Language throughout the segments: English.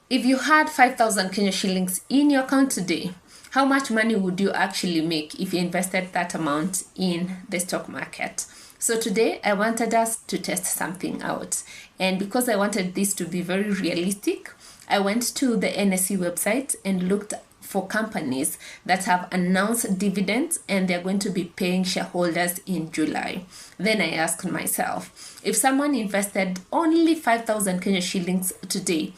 If you had 5,000 Kenya shillings in your account today, how much money would you actually make if you invested that amount in the stock market? So today I wanted us to test something out. And because I wanted this to be very realistic, I went to the NSE website and looked for companies that have announced dividends and they're going to be paying shareholders in July. Then I asked myself, if someone invested only 5,000 Kenya shillings today,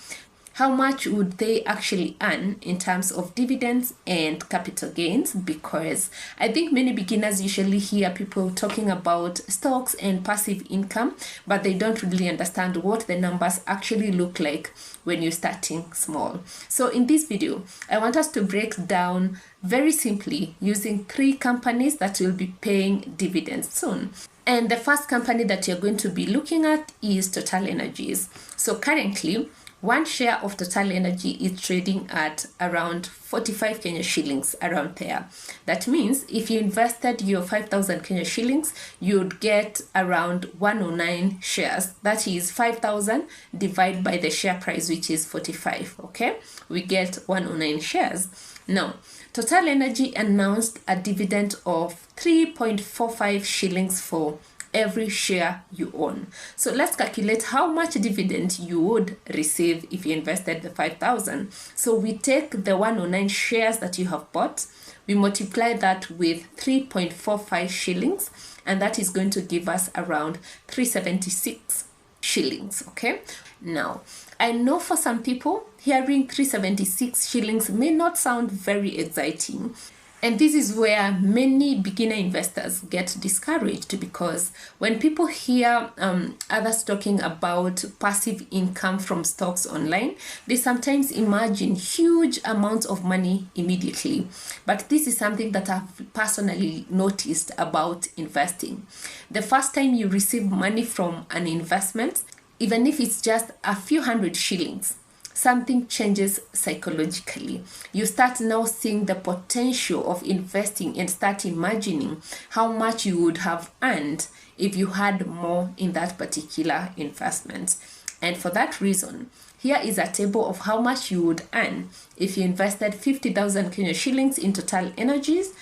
how much would they actually earn in terms of dividends and capital gains? Because I think many beginners usually hear people talking about stocks and passive income, but they don't really understand what the numbers actually look like when you're starting small. So in this video, I want us to break down very simply using 3 companies that will be paying dividends soon. And the first company that you're going to be looking at is TotalEnergies. So currently, one share of TotalEnergies is trading at around 45 Kenya shillings, around there. That means if you invested your 5,000 Kenya shillings, you'd get around 109 shares. That is 5,000 divided by the share price, which is 45, okay? We get 109 shares. Now, TotalEnergies announced a dividend of 3.45 shillings for every share you own. So let's calculate how much dividend you would receive if you invested the 5,000. So we take the 109 shares that you have bought, we multiply that with 3.45 shillings, and that is going to give us around 376 shillings, okay? Now, I know for some people, hearing 376 shillings may not sound very exciting. And this is where many beginner investors get discouraged, because when people hear others talking about passive income from stocks online, they sometimes imagine huge amounts of money immediately. But this is something that I've personally noticed about investing. The first time you receive money from an investment, even if it's just a few hundred shillings, something changes psychologically. You start now seeing the potential of investing and start imagining how much you would have earned if you had more in that particular investment. And for that reason, here is a table of how much you would earn if you invested 50,000 Kenya shillings in TotalEnergies,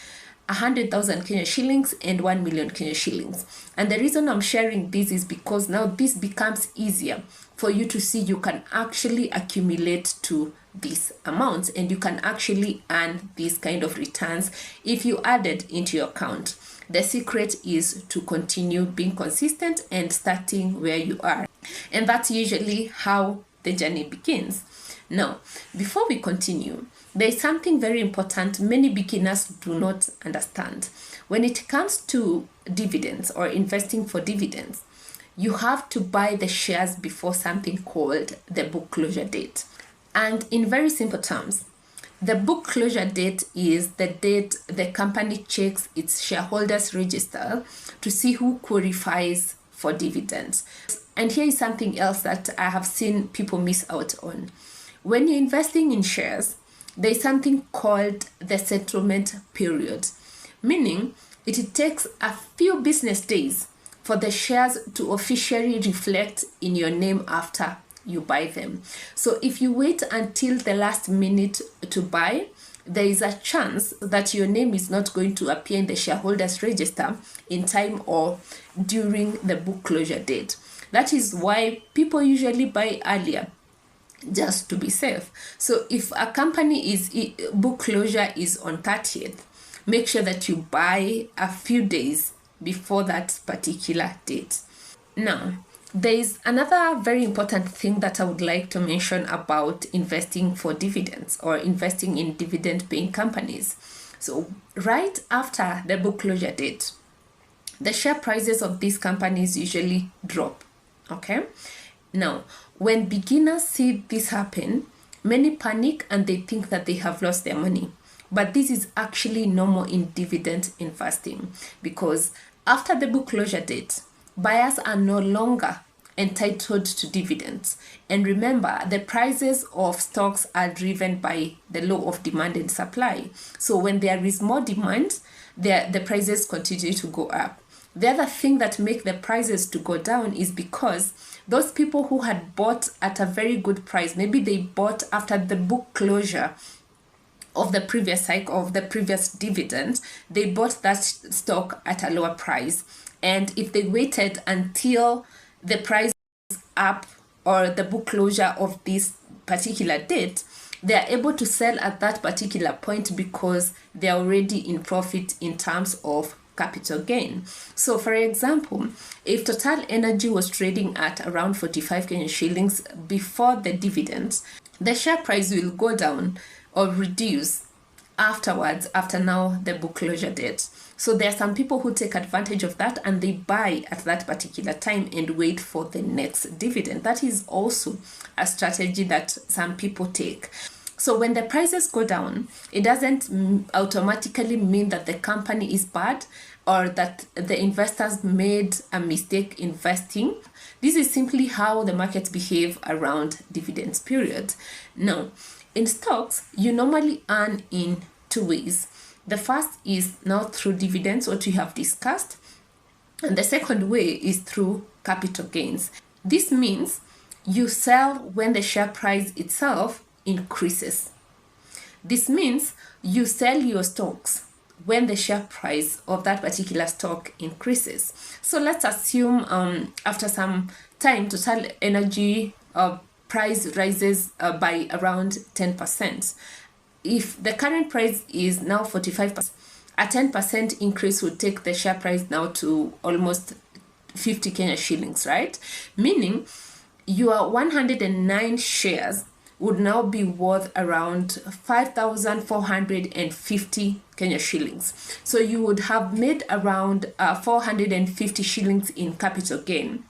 100,000 Kenya shillings, and 1 million Kenya shillings. And the reason I'm sharing this is because now this becomes easier for you to see you can actually accumulate to these amounts and you can actually earn these kind of returns if you add it into your account. The secret is to continue being consistent and starting where you are. And that's usually how the journey begins. Now, before we continue, there is something very important many beginners do not understand. When it comes to dividends or investing for dividends, you have to buy the shares before something called the book closure date. And in very simple terms, the book closure date is the date the company checks its shareholders register to see who qualifies for dividends. And here is something else that I have seen people miss out on. When you're investing in shares, there is something called the settlement period, meaning it takes a few business days for the shares to officially reflect in your name after you buy them. So if you wait until the last minute to buy, there is a chance that your name is not going to appear in the shareholders register in time or during the book closure date. That is why people usually buy earlier, just to be safe. So if a company is book closure is on 30th, make sure that you buy a few days before that particular date. Now, there is another very important thing that I would like to mention about investing for dividends or investing in dividend-paying companies. So right after the book closure date, the share prices of these companies usually drop, okay? Now, when beginners see this happen, many panic and they think that they have lost their money. But this is actually normal in dividend investing, because after the book closure date, buyers are no longer entitled to dividends. And remember, the prices of stocks are driven by the law of demand and supply. So when there is more demand, the prices continue to go up. The other thing that makes the prices to go down is because those people who had bought at a very good price, maybe they bought after the book closure of the previous cycle, of the previous dividend, they bought that stock at a lower price. And if they waited until the price was up or the book closure of this particular date, they are able to sell at that particular point because they are already in profit in terms of capital gain. So for example, if TotalEnergies was trading at around 45 Kenyan shillings before the dividends, the share price will go down or reduce afterwards, after now the book closure date. So there are some people who take advantage of that and they buy at that particular time and wait for the next dividend. That is also a strategy that some people take. So when the prices go down, it doesn't automatically mean that the company is bad or that the investors made a mistake investing. This is simply how the markets behave around dividends period. Now, in stocks, you normally earn in two ways. The first is now through dividends, what we have discussed. And the second way is through capital gains. This means you sell when the share price itself increases. This means you sell your stocks when the share price of that particular stock increases. So let's assume after some time, TotalEnergies price rises by around 10%. If the current price is now 45%, a 10% increase would take the share price now to almost 50 Kenya shillings, right? Meaning your 109 shares would now be worth around 5,450 Kenya shillings. So you would have made around 450 shillings in capital gain.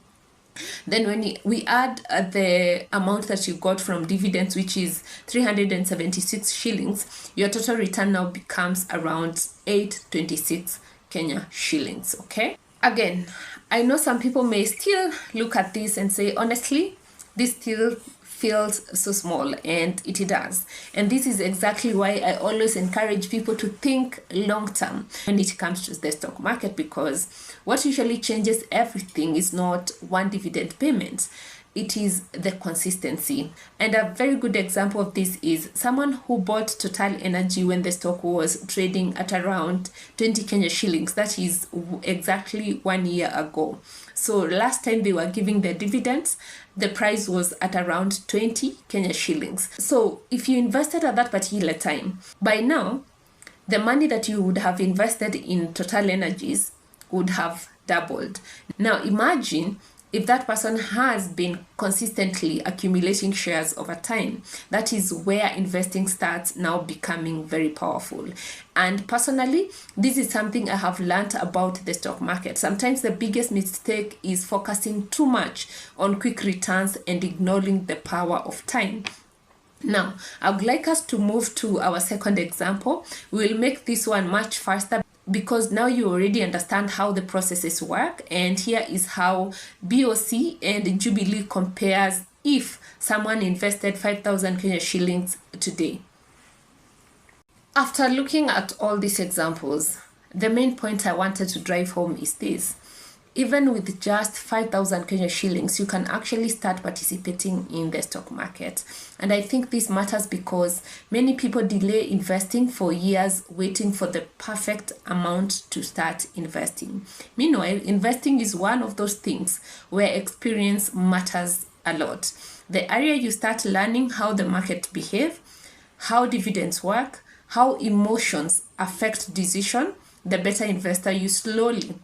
Then when we add the amount that you got from dividends, which is 376 shillings, your total return now becomes around 826 Kenya shillings, okay? Again, I know some people may still look at this and say, honestly, this still feels so small, and it does. And this is exactly why I always encourage people to think long term when it comes to the stock market, because what usually changes everything is not one dividend payment, it is the consistency. And a very good example of this is someone who bought TotalEnergies when the stock was trading at around 20 Kenya shillings. That is exactly 1 year ago. So last time they were giving the dividends, the price was at around 20 Kenya shillings. So if you invested at that particular time, by now, the money that you would have invested in TotalEnergies would have doubled. Now imagine if that person has been consistently accumulating shares over time. That is where investing starts now becoming very powerful. And personally, this is something I have learned about the stock market. Sometimes the biggest mistake is focusing too much on quick returns and ignoring the power of time. Now, I would like us to move to our second example. We'll make this one much faster, because now you already understand how the processes work, and here is how BOC and Jubilee compares if someone invested 5,000 Kenya shillings today. After looking at all these examples, the main point I wanted to drive home is this. Even with just 5,000 Kenya shillings, you can actually start participating in the stock market. And I think this matters because many people delay investing for years, waiting for the perfect amount to start investing. Meanwhile, investing is one of those things where experience matters a lot. The area you start learning how the market behaves, how dividends work, how emotions affect decision, the better investor you slowly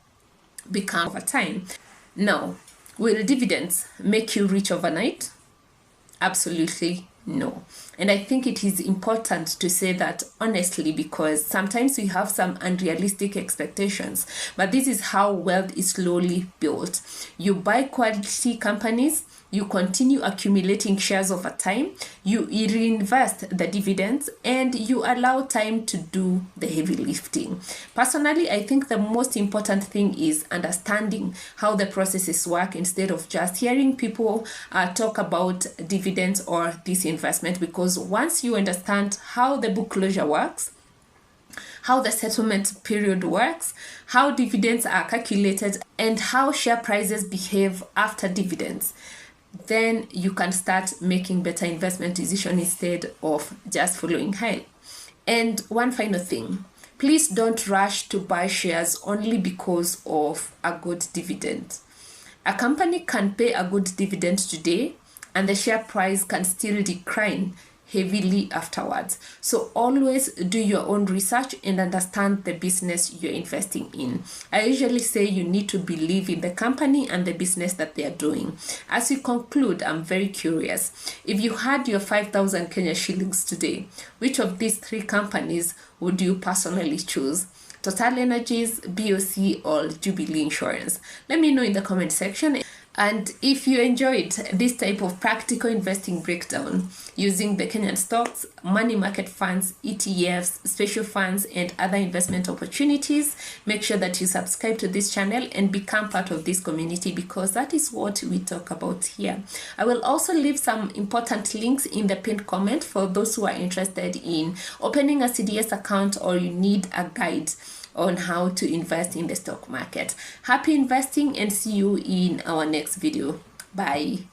become over time. Now, will dividends make you rich overnight? Absolutely no. And I think it is important to say that honestly, because sometimes we have some unrealistic expectations, but this is how wealth is slowly built. You buy quality companies, you continue accumulating shares over time, you reinvest the dividends, and you allow time to do the heavy lifting. Personally, I think the most important thing is understanding how the processes work instead of just hearing people talk about dividends or this investment, because once you understand how the book closure works, how the settlement period works, how dividends are calculated, and how share prices behave after dividends, then you can start making better investment decisions instead of just following hype. And one final thing, please don't rush to buy shares only because of a good dividend. A company can pay a good dividend today and the share price can still decline heavily afterwards. So always do your own research and understand the business you're investing in. I usually say you need to believe in the company and the business that they are doing. As we conclude, I'm very curious. If you had your 5,000 Kenya shillings today, which of these three companies would you personally choose? TotalEnergies, BOC, or Jubilee Insurance? Let me know in the comment section. And if you enjoyed this type of practical investing breakdown using the Kenyan stocks, money market funds, ETFs, special funds, and other investment opportunities, make sure that you subscribe to this channel and become part of this community, because that is what we talk about here. I will also leave some important links in the pinned comment for those who are interested in opening a CDS account or you need a guide on how to invest in the stock market. Happy investing and see you in our next video. Bye.